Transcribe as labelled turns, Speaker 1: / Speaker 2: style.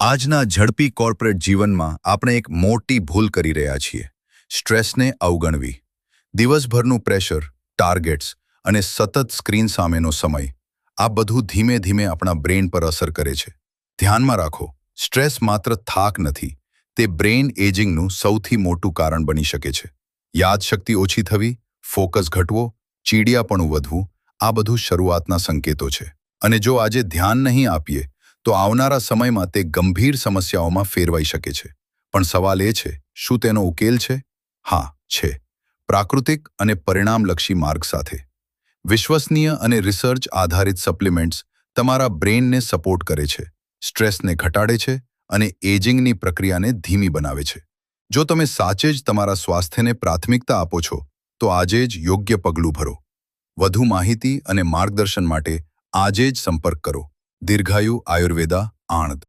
Speaker 1: આજના ઝડપી કોર્પોરેટ જીવનમાં આપણે એક મોટી ભૂલ કરી રહ્યા છીએ સ્ટ્રેસને અવગણવી દિવસભરનું પ્રેશર ટાર્ગેટ્સ અને સતત સ્ક્રીન સામેનો સમય આ બધું ધીમે ધીમે આપણા બ્રેન પર અસર કરે છે ધ્યાનમાં રાખો સ્ટ્રેસ માત્ર થાક નથી તે બ્રેન એજિંગનું સૌથી મોટું કારણ બની શકે છે યાદશક્તિ ઓછી થવી ફોકસ ઘટવો ચીડિયાપણું વધવું આ બધું શરૂઆતના સંકેતો છે અને જો આજે ધ્યાન નહીં આપીએ તો આવનારા સમયમાં તે ગંભીર સમસ્યાઓમાં ફેરવાઈ શકે છે પણ સવાલ એ છે શું તેનો ઉકેલ છે હા છે પ્રાકૃતિક અને પરિણામલક્ષી માર્ગ સાથે વિશ્વસનીય અને રિસર્ચ આધારિત સપ્લિમેન્ટ્સ તમારા બ્રેનને સપોર્ટ કરે છે સ્ટ્રેસને ઘટાડે છે અને એજિંગની પ્રક્રિયાને ધીમી બનાવે છે જો તમે સાચે જ તમારા સ્વાસ્થ્યને પ્રાથમિકતા આપો છો તો આજે જ યોગ્ય પગલું ભરો વધુ માહિતી અને માર્ગદર્શન માટે આજે જ સંપર્ક કરો દીર્ઘાયુ આયુર્વેદા આણંદ